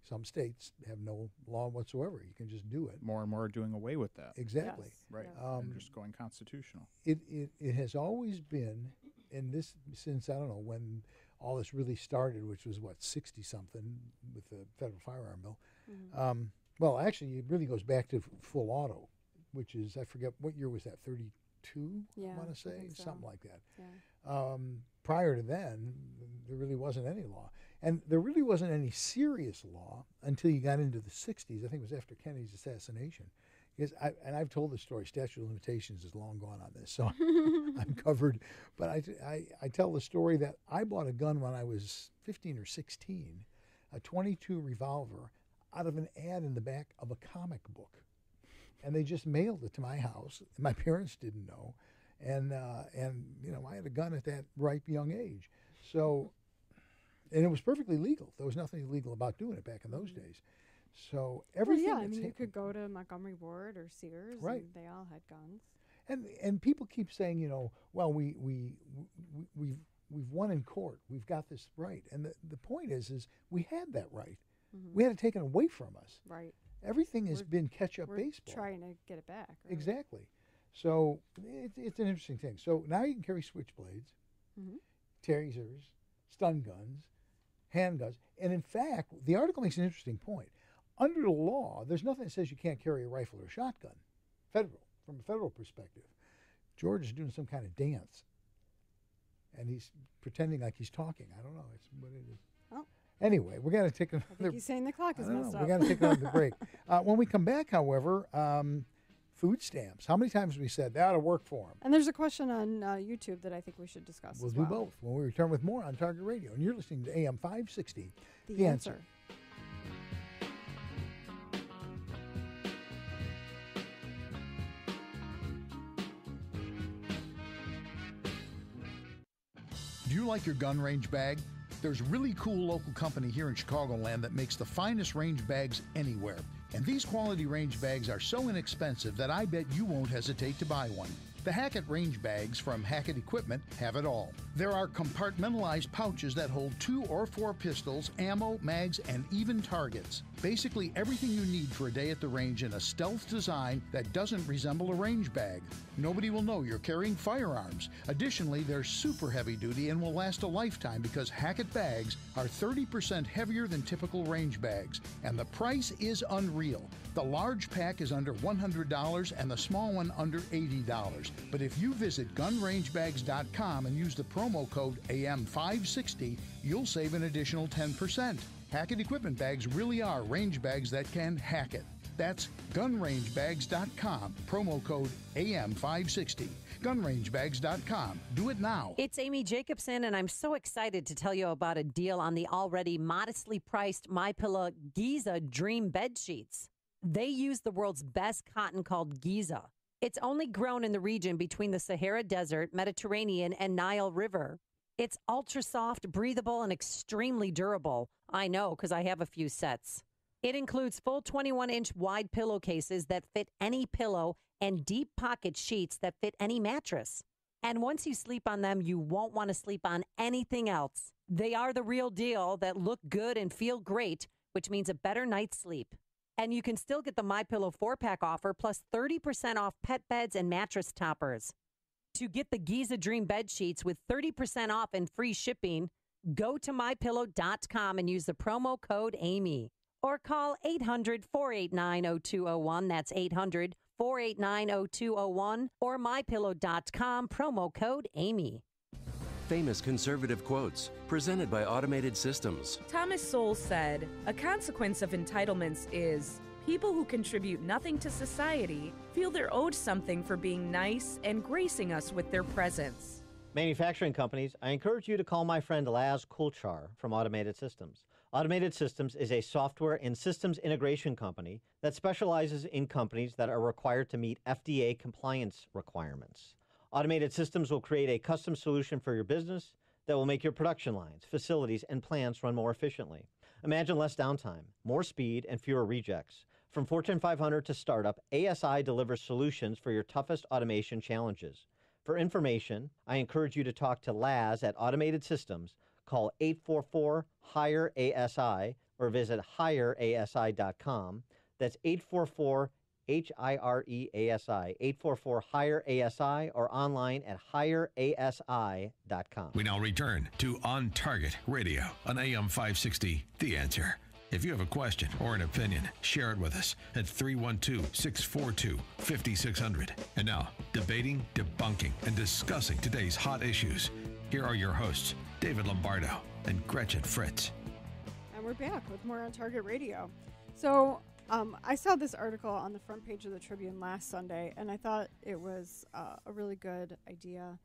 K: Some states have no law whatsoever. You can just do it.
J: More and more are doing away with that.
K: Exactly.
L: Yes.
J: Right.
K: Yeah.
J: And just going constitutional.
K: It has always been, and this since, I don't know, when all this really started, which was, 60-something with the federal firearm bill.
L: Mm-hmm.
K: Well, actually, it really goes back to full auto, which is, I forget, what year was that, 32,
L: Yeah,
K: I want to say?
L: think so.
K: Something like that.
L: Yeah.
K: Prior to then, there really wasn't any law. And there really wasn't any serious law until you got into the 60s. I think it was after Kennedy's assassination. Because I've told the story. Statute of limitations is long gone on this, so I'm covered. But I tell the story that I bought a gun when I was 15 or 16, a .22 revolver, out of an ad in the back of a comic book. And they just mailed it to my house. My parents didn't know. And I had a gun at that ripe young age. So, and it was perfectly legal. There was nothing illegal about doing it back in those days. So everything.
L: Well, yeah, you could go to Montgomery Ward or Sears,
K: right?
L: And they all had guns.
K: And people keep saying, well, we've won in court. We've got this right. And the point is we had that right. Mm-hmm. We had it taken away from us.
L: Right.
K: Everything has been catch-up baseball.
L: Trying to get it back. Right?
K: Exactly. So it's an interesting thing. So now you can carry switchblades,
L: mm-hmm. tasers,
K: stun guns, handguns. And in fact, the article makes an interesting point. Under the law, there's nothing that says you can't carry a rifle or a shotgun, from a federal perspective. George is doing some kind of dance. and he's pretending like he's talking. I don't know. It's what it is.
L: Oh.
K: Anyway, we're going to take another.
L: I think he's saying the clock is messed up.
K: We're going to take another break. When we come back, however, food stamps. How many times have we said they ought to work for them?
L: And there's a question on YouTube that I think we should discuss.
K: We'll
L: as
K: do
L: well.
K: both when we return with more on Target Radio. And you're listening to AM 560.
L: The Answer.
O: Do you like your gun range bag? There's a really cool local company here in Chicagoland that makes the finest range bags anywhere. And these quality range bags are so inexpensive that I bet you won't hesitate to buy one. The Hackett range bags from Hackett Equipment have it all. There are compartmentalized pouches that hold 2 or 4 pistols, ammo, mags, and even targets. Basically everything you need for a day at the range in a stealth design that doesn't resemble a range bag. Nobody will know you're carrying firearms. Additionally, they're super heavy duty and will last a lifetime because Hackett bags are 30% heavier than typical range bags. And the price is unreal. The large pack is under $100 and the small one under $80. But if you visit gunrangebags.com and use the promo code AM560, you'll save an additional 10%. Hackett equipment bags really are range bags that can hack it. That's gunrangebags.com, promo code AM560. Gunrangebags.com. Do it now.
B: It's Amy Jacobson, and I'm so excited to tell you about a deal on the already modestly priced MyPillow Giza Dream Bed Sheets. They use the world's best cotton called Giza. It's only grown in the region between the Sahara Desert, Mediterranean, and Nile River. It's ultra soft, breathable, and extremely durable. I know, because I have a few sets. It includes full 21-inch wide pillowcases that fit any pillow and deep pocket sheets that fit any mattress. And once you sleep on them, you won't want to sleep on anything else. They are the real deal that look good and feel great, which means a better night's sleep. And you can still get the MyPillow 4-pack offer plus 30% off pet beds and mattress toppers. To get the Giza Dream Bed Sheets with 30% off and free shipping, go to MyPillow.com and use the promo code AMY. Or call 800-489-0201. That's 800-489-0201. Or MyPillow.com, promo code AMY.
H: Famous conservative quotes, presented by Automated Systems.
A: Thomas Sowell said, "A consequence of entitlements is people who contribute nothing to society feel they're owed something for being nice and gracing us with their presence."
M: Manufacturing companies, I encourage you to call my friend Laz Kulchar from Automated Systems. Automated Systems is a software and systems integration company that specializes in companies that are required to meet FDA compliance requirements. Automated Systems will create a custom solution for your business that will make your production lines, facilities, and plants run more efficiently. Imagine less downtime, more speed, and fewer rejects. From Fortune 500 to startup, ASI delivers solutions for your toughest automation challenges. For information, I encourage you to talk to Laz at Automated Systems. Call 844-HIRE-ASI or visit hireasi.com. That's 844-HIREASI, 844-HIRE-ASI, or online at hireasi.com.
I: We now return to On Target Radio on AM 560, The Answer. If you have a question or an opinion, share it with us at 312-642-5600. And now, debating, debunking, and discussing today's hot issues. Here are your hosts, David Lombardo and Gretchen Fritz.
L: And we're back with more on Target Radio. So I saw this article on the front page of the Tribune last Sunday, and I thought it was a really good idea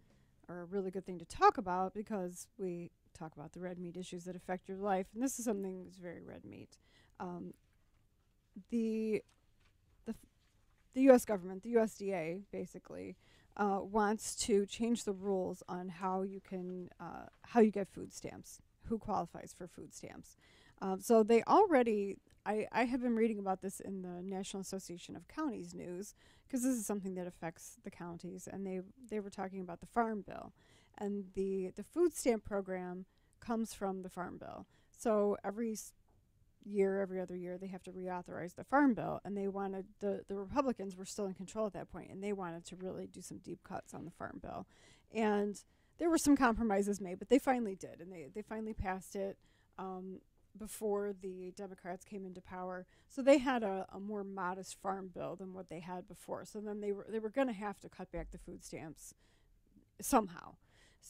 L: or a really good thing to talk about because we talk about the red meat issues that affect your life, and this is something that's very red meat. The U.S. government, the USDA, basically wants to change the rules on how you get food stamps, who qualifies for food stamps. So they already, I have been reading about this in the National Association of Counties news because this is something that affects the counties, and they were talking about the Farm Bill. And the food stamp program comes from the Farm Bill. So every other year, they have to reauthorize the Farm Bill, and they wanted, the Republicans were still in control at that point, and they wanted to really do some deep cuts on the Farm Bill. And there were some compromises made, but they finally did, and they finally passed it before the Democrats came into power. So they had a more modest Farm Bill than what they had before. So then they were going to have to cut back the food stamps somehow.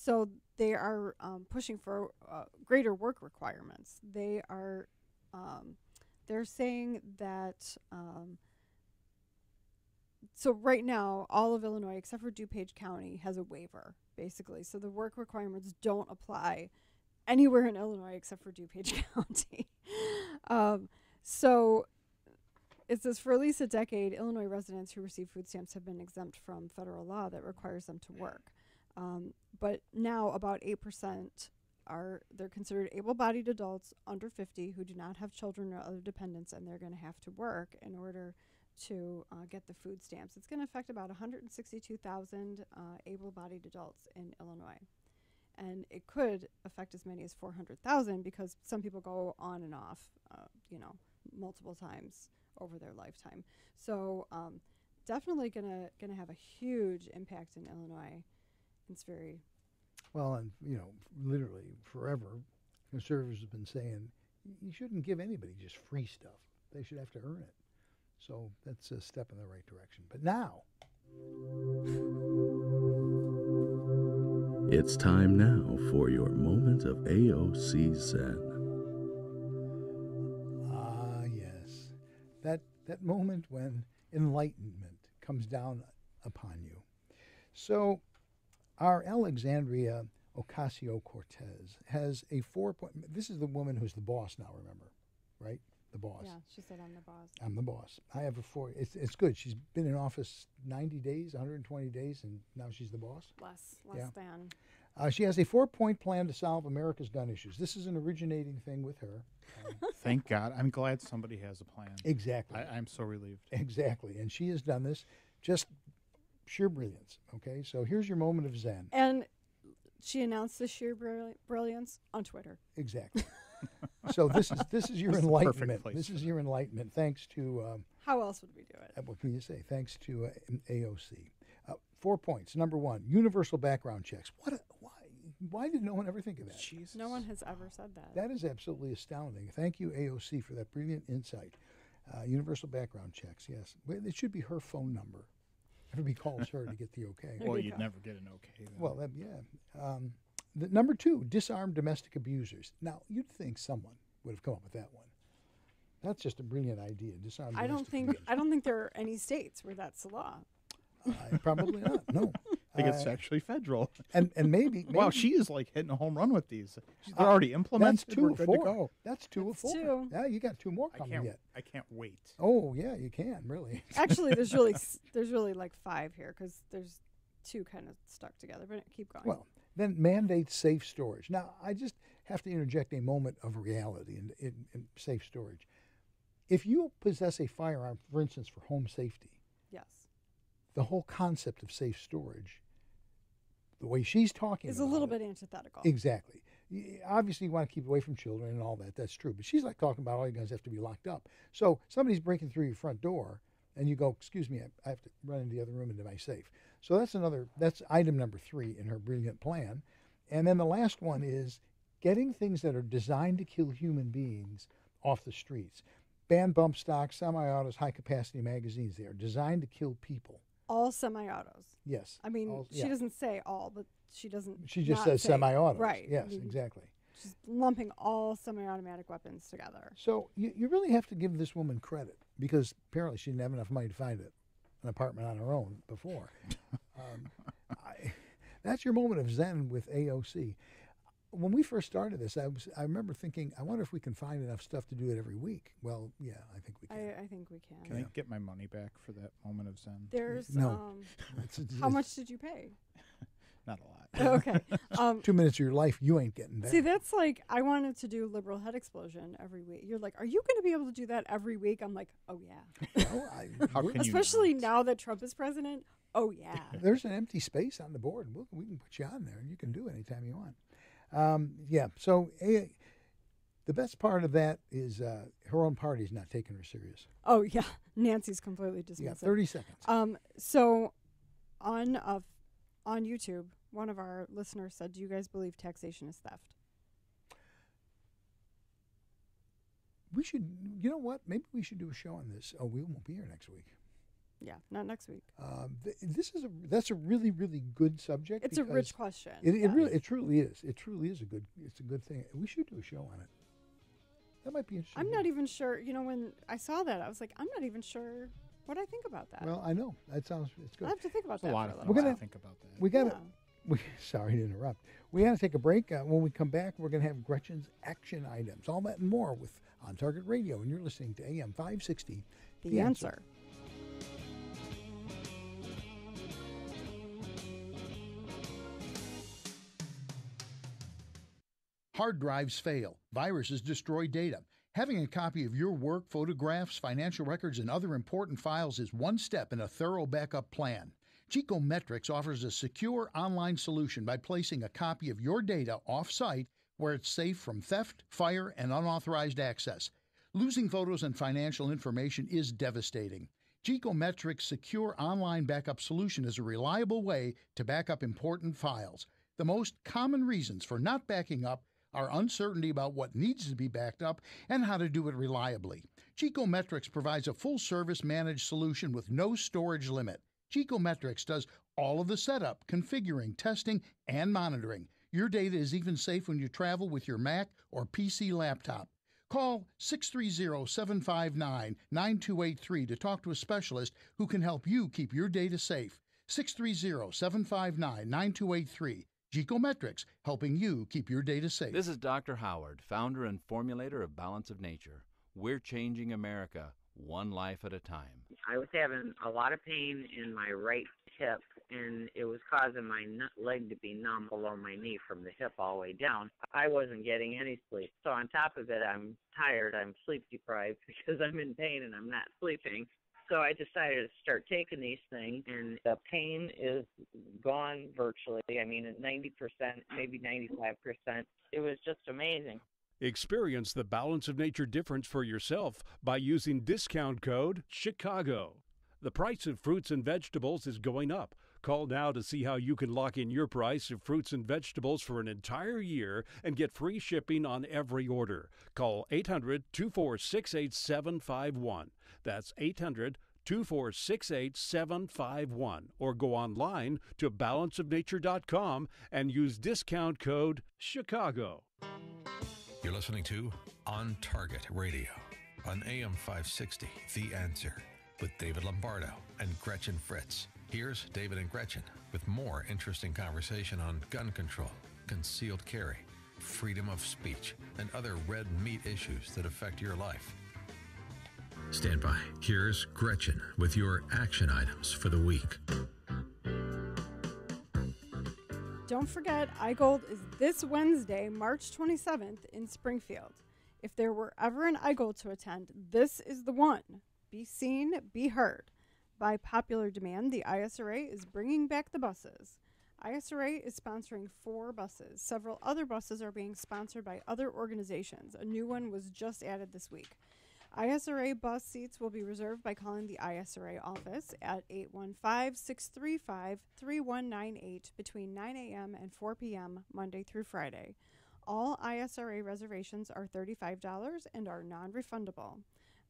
L: So they are pushing for greater work requirements. They are, they're saying that. So right now, all of Illinois, except for DuPage County, has a waiver, basically. So the work requirements don't apply anywhere in Illinois except for DuPage County. So it says, for at least a decade, Illinois residents who receive food stamps have been exempt from federal law that requires them to work. But now about 8% they're considered able-bodied adults under 50 who do not have children or other dependents, and they're going to have to work in order to get the food stamps. It's going to affect about 162,000 able-bodied adults in Illinois. And it could affect as many as 400,000 because some people go on and off, multiple times over their lifetime. So definitely gonna have a huge impact in Illinois. It's very
K: well, and literally forever, conservatives have been saying you shouldn't give anybody just free stuff. They should have to earn it. So that's a step in the right direction. But now,
E: it's time now for your moment of AOC Zen.
K: Ah, yes. That moment when enlightenment comes down upon you. So our Alexandria Ocasio-Cortez has a 4-point... This is the woman who's the boss now, remember, right? The boss.
L: Yeah, she said I'm the boss.
K: I'm the boss. I have a 4... It's good. She's been in office 90 days, 120 days, and now she's the boss?
L: Less
K: Yeah.
L: than.
K: She has a 4-point plan to solve America's gun issues. This is an originating thing with her.
J: Thank God. I'm glad somebody has a plan.
K: Exactly.
J: I'm so relieved.
K: Exactly. And she has done this. Just sheer brilliance. Okay, so here's your moment of Zen.
L: And she announced this sheer brilliance on Twitter.
K: Exactly. So this is your
J: This is the perfect
K: enlightenment.
J: place
K: This
J: for
K: is
J: that.
K: your enlightenment. Thanks to
L: How else would we do it?
K: what can you say? Thanks to AOC. 4 points. Number 1, universal background checks. Why did no one ever think of that?
J: Jesus.
L: No one has ever said that.
K: That is absolutely astounding. Thank you, AOC, for that brilliant insight. Universal background checks. Yes, it should be her phone number. Everybody calls her to get the okay.
J: Well, you'd never get an okay. Then.
K: Well, yeah. Number 2, disarm domestic abusers. Now, you'd think someone would have come up with that one. That's just a brilliant idea. Disarm.
L: I don't think there are any states where that's the law.
K: Probably not. No.
J: I think it's actually federal.
K: And maybe.
J: Wow, she is like hitting a home run with these. They're already implemented.
K: That's 2
J: We're
K: of
J: good
K: 4.
J: to go.
K: That's 2 of 4.
L: two.
K: Yeah, you got 2 more coming yet.
J: I can't wait.
K: Oh yeah, you can really.
L: Actually, there's really like 5 here because there's 2 kind of stuck together. But keep going.
K: Well, then mandate safe storage. Now, I just have to interject a moment of reality in safe storage. If you possess a firearm, for instance, for home safety,
L: yes,
K: the whole concept of safe storage, the way she's talking
L: is a
K: about
L: little
K: it,
L: bit antithetical.
K: Exactly. Obviously, you want to keep away from children and all that. That's true. But she's like talking about all you guys have to be locked up. So somebody's breaking through your front door, and you go, "Excuse me, I have to run into the other room into my safe." So that's item number 3 in her brilliant plan. And then the last one is getting things that are designed to kill human beings off the streets. Ban bump stocks, semi-autos, high-capacity magazines. They are designed to kill people.
L: All semi-autos.
K: Yes.
L: I mean, she doesn't say all, but she doesn't.
K: She just
L: not
K: says
L: say-
K: semi-autos.
L: Right.
K: Yes,
L: I mean,
K: exactly.
L: She's lumping all semi-automatic weapons together.
K: So you really have to give this woman credit because apparently she didn't have enough money to find an apartment on her own before. That's your moment of Zen with AOC. When we first started this, I remember thinking, I wonder if we can find enough stuff to do it every week. Well, yeah, I think we can.
L: I think we can.
J: Can I get my money back for that moment of Zen?
L: There's
K: No.
L: How much did you pay?
J: Not a lot.
L: Okay.
K: 2 minutes of your life you ain't getting back.
L: See, that's like, I wanted to do liberal head explosion every week. You're like, are you going to be able to do that every week? I'm like, oh yeah.
J: How can you
L: Especially now that Trump is president. Oh yeah.
K: There's an empty space on the board. We can put you on there, and you can do it anytime you want. Yeah. So the best part of that is her own party's not taking her serious.
L: Oh yeah. Nancy's completely dismissive.
K: You got 30 seconds.
L: So on YouTube, one of our listeners said, do you guys believe taxation is theft?
K: We should, you know what? Maybe we should do a show on this. Oh, we won't be here next week.
L: Yeah, not next week.
K: That's a really, really good subject.
L: It's a rich question.
K: It truly is. It truly is it's a good thing. We should do a show on it. That might be interesting.
L: I'm not even sure. When I saw that, I was like, I'm not even sure what I think about that.
K: Well, I know it's good.
L: I have to think about that.
J: A lot
L: for
J: of
L: a little while.
J: think about that.
K: We got to. Sorry to interrupt. We got to take a break. When we come back, we're going to have Gretchen's action items. All that and more with On Target Radio, and you're listening to AM 560.
L: The Answer.
O: Hard drives fail. Viruses destroy data. Having a copy of your work, photographs, financial records, and other important files is one step in a thorough backup plan. Geekometrics offers a secure online solution by placing a copy of your data off-site where it's safe from theft, fire, and unauthorized access. Losing photos and financial information is devastating. Geekometrics' secure online backup solution is a reliable way to back up important files. The most common reasons for not backing up are uncertainty about what needs to be backed up and how to do it reliably. Geekometrics provides a full-service managed solution with no storage limit. Geekometrics does all of the setup, configuring, testing, and monitoring. Your data is even safe when you travel with your Mac or PC laptop. Call 630-759-9283 to talk to a specialist who can help you keep your data safe. 630-759-9283. Geekometrics, helping you keep your data safe.
P: This is Dr. Howard, founder and formulator of Balance of Nature. We're changing America, one life at a time.
F: I was having a lot of pain in my right hip, and it was causing my leg to be numb below my knee from the hip all the way down. I wasn't getting any sleep. So on top of it, I'm tired, I'm sleep deprived because I'm in pain and I'm not sleeping. So I decided to start taking these things, and the pain is gone virtually. I mean, at 90%, maybe 95%. It was just amazing.
Q: Experience the Balance of Nature difference for yourself by using discount code CHICAGO. The price of fruits and vegetables is going up. Call now to see how you can lock in your price of fruits and vegetables for an entire year and get free shipping on every order. Call 800-246-8751. That's 800-246-8751. Or go online to balanceofnature.com and use discount code CHICAGO.
I: You're listening to On Target Radio on AM 560, The Answer, with David Lombardo and Gretchen Fritz. Here's David and Gretchen with more interesting conversation on gun control, concealed carry, freedom of speech, and other red meat issues that affect your life. Stand by. Here's Gretchen with your action items for the week.
L: Don't forget, iGold is this Wednesday, March 27th in Springfield. If there were ever an iGold to attend, this is the one. Be seen, be heard. By popular demand, the ISRA is bringing back the buses. ISRA is sponsoring 4 buses. Several other buses are being sponsored by other organizations. A new one was just added this week. ISRA bus seats will be reserved by calling the ISRA office at 815-635-3198 between 9 a.m. and 4 p.m. Monday through Friday. All ISRA reservations are $35 and are non-refundable.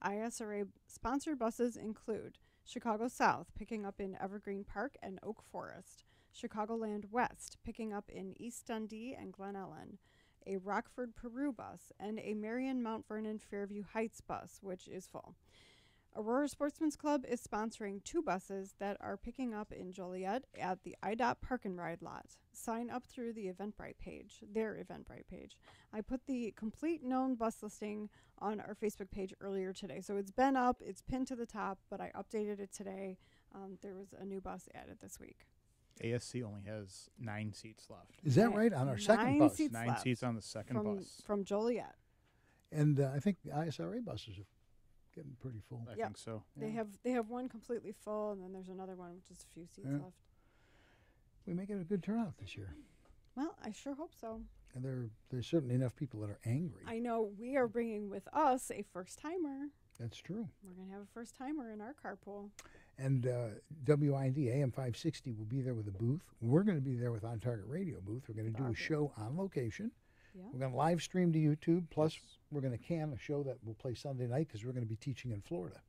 L: ISRA sponsored buses include Chicago South, picking up in Evergreen Park and Oak Forest; Chicagoland West, picking up in East Dundee and Glen Ellen; a Rockford Peru bus; and a Marion Mount Vernon Fairview Heights bus, which is full. Aurora Sportsman's Club is sponsoring 2 buses that are picking up in Joliet at the IDOT Park and Ride lot. Sign up through the Eventbrite page, their Eventbrite page. I put the complete known bus listing on our Facebook page earlier today. So it's been up, it's pinned to the top, but I updated it today. There was a new bus added this week.
J: ASC only has 9 seats left.
K: Is that right? On our second bus?
J: 9 seats on the second bus.
L: From Joliet.
K: And I think the ISRA buses are getting pretty full.
J: I think so.
L: They have one completely full, and then there's another one with just a few seats left.
K: We may get a good turnout this year.
L: Well, I sure hope so.
K: And there's certainly enough people that are angry.
L: I know we are bringing with us a first-timer.
K: That's true.
L: We're going to have a first-timer in our carpool.
K: And WID AM 560 will be there with a booth. We're going to be there with On Target Radio booth. We're going to do a show on location. Yeah. We're going to live stream to YouTube. Plus, we're going to can a show that will play Sunday night because we're going to be teaching in Florida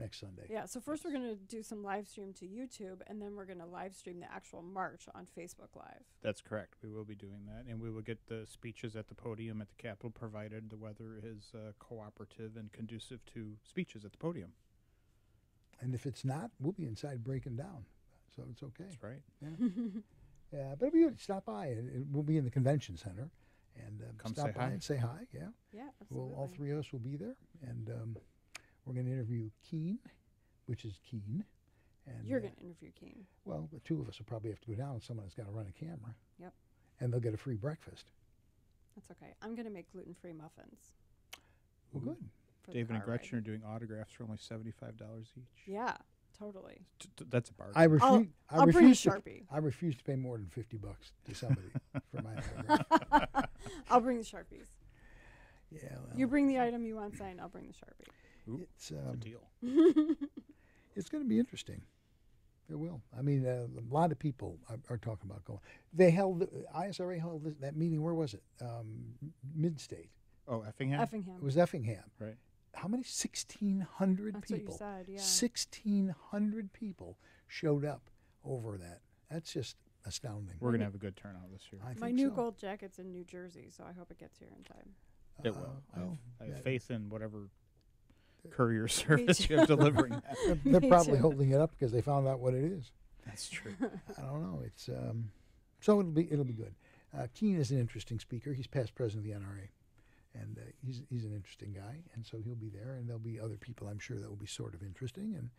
K: next Sunday.
L: Yeah, so first we're going to do some live stream to YouTube, and then we're going to live stream the actual march on Facebook Live.
J: That's correct. We will be doing that, and we will get the speeches at the podium at the Capitol, provided the weather is cooperative and conducive to speeches at the podium.
K: And if it's not, we'll be inside breaking down, so it's okay.
J: That's right.
K: Yeah, yeah, but it'll be good. Stop by, and we'll be in the convention center, and
J: Come
K: stop
J: say
K: by
J: hi.
K: and say hi. Yeah,
L: yeah, absolutely.
K: All three of us will be there, and we're going to interview Keen, which is Keen. And
L: you're going to interview Keen.
K: Well, the two of us will probably have to go down, and someone has got to run a camera.
L: Yep.
K: And they'll get a free breakfast.
L: That's okay. I'm going to make gluten-free muffins.
K: Well, good.
J: David and Gretchen are doing autographs for only $75 each.
L: Yeah, totally.
J: That's a bargain.
K: I refuse.
L: I'll bring a Sharpie.
K: I refuse to pay more than $50 to somebody for my autograph.
L: I'll bring the Sharpies.
K: Yeah. Well,
L: you bring the item you want signed. I'll bring the Sharpie.
J: Ooh,
K: it's
J: a deal.
K: It's going to be interesting. It will. I mean, a lot of people are talking about going. ISRA held that meeting. Where was it? Mid-state.
J: Oh, Effingham?
L: Effingham.
K: It was Effingham.
J: Right.
K: How many? 1,600
L: That's
K: people.
L: what you said, yeah.
K: 1,600 people showed up over that. That's just astounding.
J: We're going to have a good turnout this year.
L: My new gold jacket's in New Jersey, so I hope it gets here in time.
J: It will. I have faith in whatever courier service you're delivering.
K: They're probably holding it up because they found out what it is.
J: That's true.
K: I don't know. It's so it'll be good. Keen is an interesting speaker. He's past president of the NRA, and he's an interesting guy, and so he'll be there. And there'll be other people, I'm sure, that will be sort of interesting, and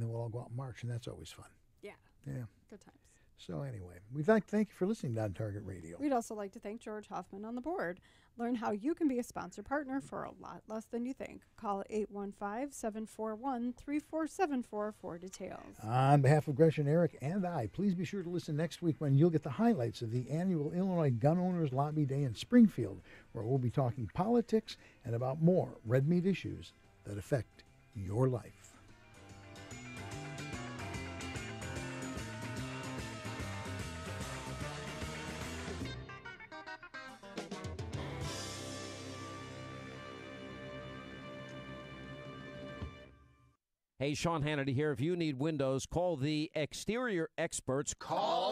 K: then we'll all go out and march, and that's always fun.
L: Yeah.
K: Yeah.
L: Good times.
K: So anyway, we'd like to thank you for listening to On Target Radio.
L: We'd also like to thank George Hoffman on the board. Learn how you can be a sponsor partner for a lot less than you think. Call 815-741-3474 for details.
K: On behalf of Gretchen, Eric, and I, please be sure to listen next week when you'll get the highlights of the annual Illinois Gun Owners Lobby Day in Springfield, where we'll be talking politics and about more red meat issues that affect your life.
G: Hey, Sean Hannity here. If you need windows, call the exterior experts. Call